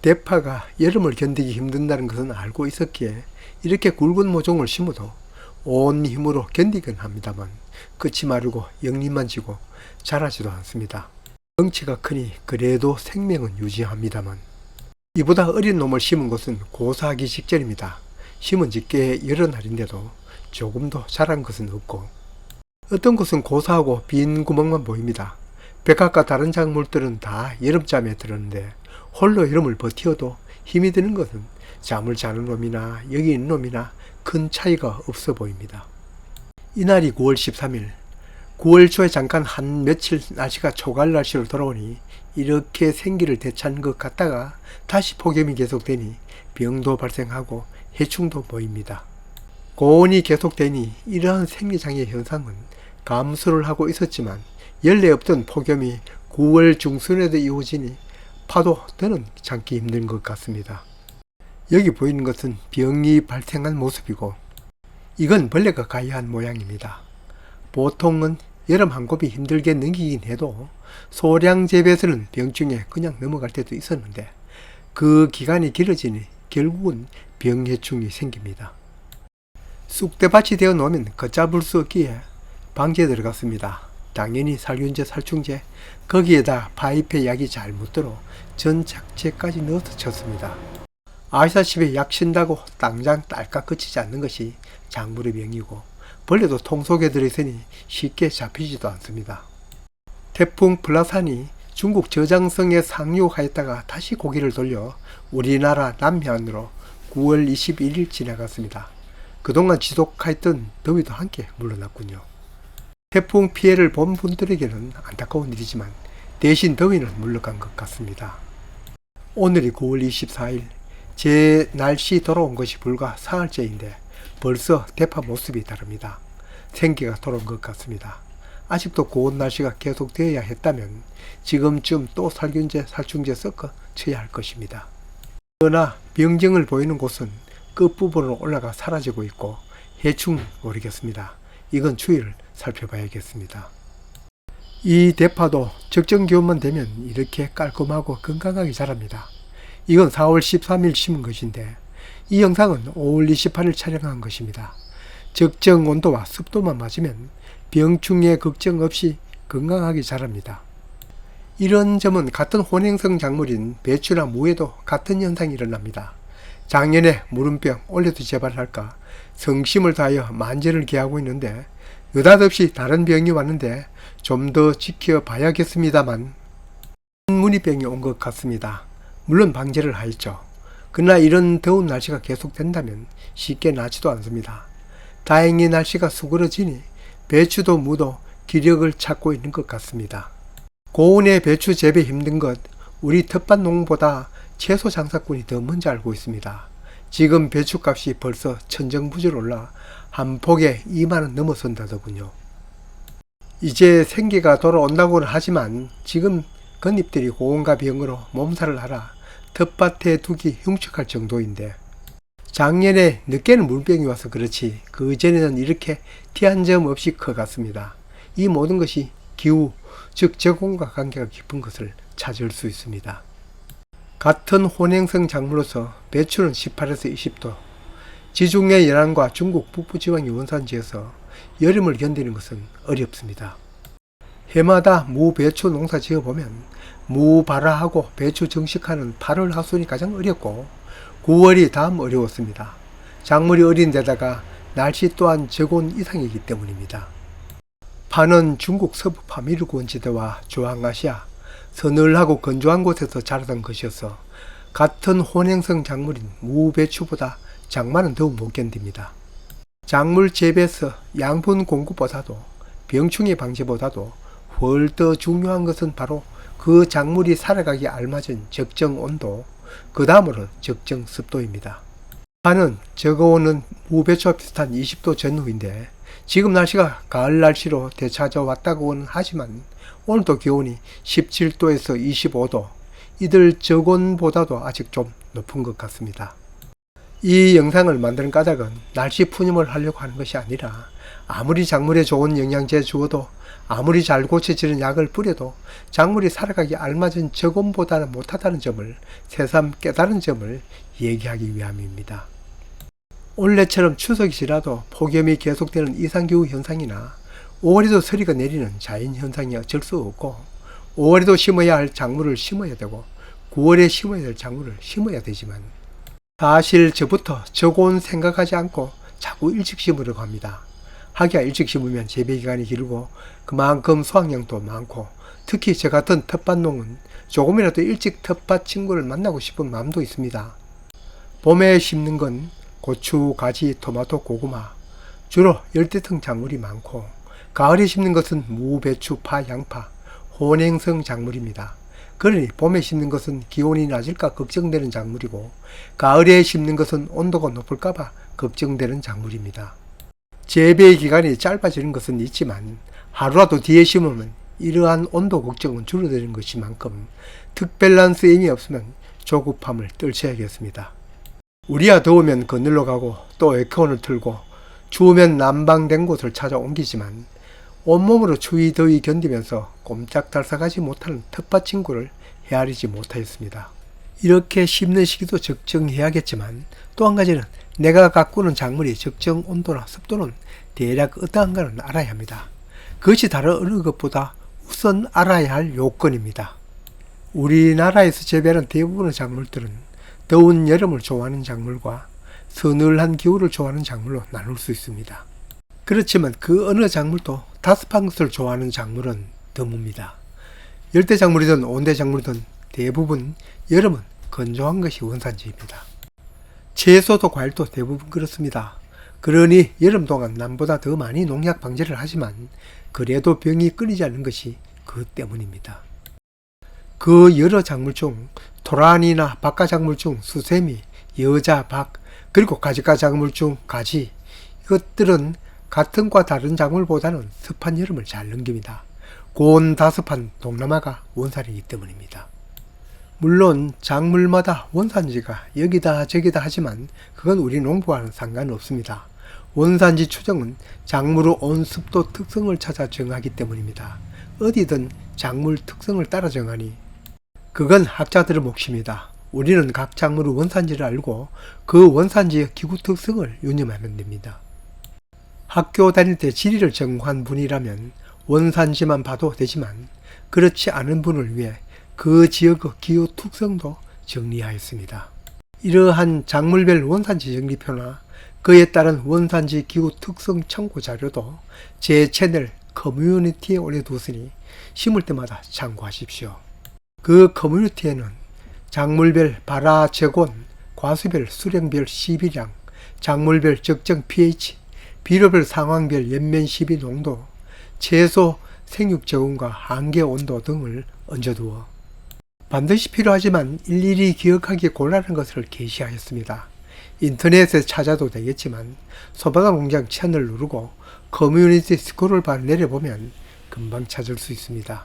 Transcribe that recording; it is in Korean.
대파가 여름을 견디기 힘든다는 것은 알고 있었기에 이렇게 굵은 모종을 심어도 온 힘으로 견디긴 합니다만 끝이 마르고 영림만 지고 자라지도 않습니다. 덩치가 크니 그래도 생명은 유지합니다만 이보다 어린 놈을 심은 것은 고사하기 직전입니다. 심은 지 꽤 여러 날인데도 조금도 자란 것은 없고 어떤 곳은 고사하고 빈 구멍만 보입니다. 백합과 다른 작물들은 다 여름잠에 들었는데 홀로 여름을 버티어도 힘이 드는 것은 잠을 자는 놈이나 여기 있는 놈이나 큰 차이가 없어 보입니다. 이날이 9월 13일 9월 초에 잠깐 한 며칠 날씨가 초가을 날씨로 돌아오니 이렇게 생기를 되찾는 것 같다가 다시 폭염이 계속되니 병도 발생하고 해충도 보입니다. 고온이 계속되니 이러한 생리장애 현상은 감소를 하고 있었지만 연례 없던 폭염이 9월 중순에도 이어지니 파도 더는 참기 힘든 것 같습니다. 여기 보이는 것은 병이 발생한 모습이고 이건 벌레가 가해한 모양입니다. 보통은 여름 한곱이 힘들게 넘기긴 해도 소량 재배에서는 병중에 그냥 넘어갈 때도 있었는데 그 기간이 길어지니 결국은 병해충이 생깁니다. 쑥대밭이 되어 놓으면 걷잡을 수 없기에 방제에 들어갔습니다. 당연히 살균제, 살충제, 거기에다 파이프에 약이 잘 묻도록 전착제까지 넣어서 쳤습니다. 아시다시피 약 친다고 당장 딸깍 그치지 않는 것이 작물의 병이고 벌레도 통 속에 들어있으니 쉽게 잡히지도 않습니다. 태풍 플라산이 중국 저장성에 상륙하였다가 다시 고개를 돌려 우리나라 남해안으로 9월 21일 지나갔습니다. 그동안 지속하였던 더위도 함께 물러났군요. 태풍 피해를 본 분들에게는 안타까운 일이지만 대신 더위는 물러간 것 같습니다. 오늘이 9월 24일 제 날씨 돌아온 것이 불과 사흘째인데 벌써 대파 모습이 다릅니다. 생기가 돌아온 것 같습니다. 아직도 고온 날씨가 계속되어야 했다면 지금쯤 또 살균제, 살충제 섞어 쳐야 할 것입니다. 그러나 병증을 보이는 곳은 끝부분으로 올라가 사라지고 있고 해충 모르겠습니다. 이건 추이를 살펴봐야겠습니다. 이 대파도 적정 기온만 되면 이렇게 깔끔하고 건강하게 자랍니다. 이건 4월 13일 심은 것인데 이 영상은 5월 28일 촬영한 것입니다. 적정 온도와 습도만 맞으면 병충해 걱정 없이 건강하게 자랍니다. 이런 점은 같은 혼행성 작물인 배추나 무에도 같은 현상이 일어납니다. 작년에 무름병 올해도 재발할까 성심을 다하여 만전을 기하고 있는데 느닷없이 다른 병이 왔는데 좀 더 지켜봐야겠습니다만 무늬병이 온 것 같습니다. 물론 방제를 하였죠. 그러나 이런 더운 날씨가 계속된다면 쉽게 나지도 않습니다. 다행히 날씨가 수그러지니 배추도 무도 기력을 찾고 있는 것 같습니다. 고온의 배추 재배 힘든 것 우리 텃밭 농보다 채소 장사꾼이 더 먼저 알고 있습니다. 지금 배추값이 벌써 천정부지로 올라 한 폭에 2만원 넘어선다더군요. 이제 생기가 돌아온다고는 하지만 지금 겉잎들이 고온과 병으로 몸살을 하라 텃밭에 두기 흉측할 정도인데 작년에 늦게는 물병이 와서 그렇지 그 전에는 이렇게 티 한 점 없이 커갔습니다. 이 모든 것이 기후, 즉 저온과 관계가 깊은 것을 찾을 수 있습니다. 같은 혼행성 작물로서 배추는 18에서 20도, 지중해 연안과 중국 북부지방의 원산지에서 여름을 견디는 것은 어렵습니다. 해마다 무, 배추 농사 지어보면 무 발화하고 배추 정식하는 8월 하순이 가장 어렵고 9월이 다음 어려웠습니다. 작물이 어린 데다가 날씨 또한 저온 이상이기 때문입니다. 파는 중국 서부 파미르 원지대와 중앙아시아, 서늘하고 건조한 곳에서 자라던 것이어서 같은 혼행성 작물인 무, 배추보다 장마는 더욱 못 견딥니다. 작물 재배에서 양분 공급보다도 병충해 방지보다도 훨더 중요한 것은 바로 그 작물이 살아가기에 알맞은 적정 온도, 그 다음으로는 적정 습도입니다. 파는 저거온은 무, 배추와 비슷한 20도 전후인데 지금 날씨가 가을 날씨로 되찾아왔다고는 하지만 오늘도 기온이 17도에서 25도, 이들 저온보다도 아직 좀 높은 것 같습니다. 이 영상을 만드는 까닭은 날씨 푸념을 하려고 하는 것이 아니라 아무리 작물에 좋은 영양제 주어도 아무리 잘 고쳐지는 약을 뿌려도 작물이 살아가기 알맞은 저온보다는 못하다는 점을 새삼 깨달은 점을 얘기하기 위함입니다. 올해처럼 추석이 지나도 폭염이 계속되는 이상기후 현상이나 5월에도 서리가 내리는 자연현상이 어쩔 수 없고 5월에도 심어야 할 작물을 심어야 되고 9월에 심어야 될 작물을 심어야 되지만 사실 저부터 저고온 생각하지 않고 자꾸 일찍 심으려고 합니다. 하기야 일찍 심으면 재배기간이 길고 그만큼 수확량도 많고 특히 저 같은 텃밭농은 조금이라도 일찍 텃밭 친구를 만나고 싶은 마음도 있습니다. 봄에 심는 건 고추, 가지, 토마토, 고구마 주로 열대성 작물이 많고 가을에 심는 것은 무, 배추, 파, 양파, 혼행성 작물입니다. 그러니 봄에 심는 것은 기온이 낮을까 걱정되는 작물이고 가을에 심는 것은 온도가 높을까봐 걱정되는 작물입니다. 재배 기간이 짧아지는 것은 있지만 하루라도 뒤에 심으면 이러한 온도 걱정은 줄어드는 것이만큼 특별한 쓰임이 없으면 조급함을 떨쳐야겠습니다. 우리야 더우면 그늘로 가고 또 에어컨을 틀고 추우면 난방된 곳을 찾아 옮기지만 온몸으로 추위 더위 견디면서 꼼짝달싹하지 못하는 텃밭 친구를 헤아리지 못하였습니다. 이렇게 심는 시기도 적정해야겠지만 또 한 가지는 내가 가꾸는 작물이 적정 온도나 습도는 대략 어떠한가는 알아야 합니다. 그것이 다른 어느 것보다 우선 알아야 할 요건입니다. 우리나라에서 재배하는 대부분의 작물들은 더운 여름을 좋아하는 작물과 서늘한 겨울을 좋아하는 작물로 나눌 수 있습니다. 그렇지만 그 어느 작물도 다습한 것을 좋아하는 작물은 드뭅니다. 열대작물이든 온대작물이든 대부분 여름은 건조한 것이 원산지입니다. 채소도 과일도 대부분 그렇습니다. 그러니 여름 동안 남보다 더 많이 농약 방제를 하지만 그래도 병이 끊이지 않는 것이 그 때문입니다. 그 여러 작물 중 토란이나 박가작물 중 수세미, 여자, 박, 그리고 가지가 작물 중 가지 이것들은 같은 과 다른 작물보다는 습한 여름을 잘 넘깁니다. 고온다습한 동남아가 원산이기 때문입니다. 물론 작물마다 원산지가 여기다 저기다 하지만 그건 우리 농부와는 상관없습니다. 원산지 추정은 작물의 온습도 특성을 찾아 정하기 때문입니다. 어디든 작물 특성을 따라 정하니 그건 학자들의 몫입니다. 우리는 각 작물의 원산지를 알고 그 원산지의 기후 특성을 유념하면 됩니다. 학교 다닐 때 지리를 전공한 분이라면 원산지만 봐도 되지만 그렇지 않은 분을 위해 그 지역의 기후 특성도 정리하였습니다. 이러한 작물별 원산지 정리표나 그에 따른 원산지 기후 특성 참고 자료도 제 채널 커뮤니티에 올려두었으니 심을 때마다 참고하십시오. 그 커뮤니티에는 작물별 발화 적온, 과수별 수령별 시비량, 작물별 적정 pH, 비료별 상황별 연면 시비 농도, 채소 생육 적응과 한계 온도 등을 얹어두어 반드시 필요하지만 일일이 기억하기 곤란한 것을 게시하였습니다. 인터넷에 찾아도 되겠지만 소방농장 채널 누르고 커뮤니티 스크롤 바를 내려보면 금방 찾을 수 있습니다.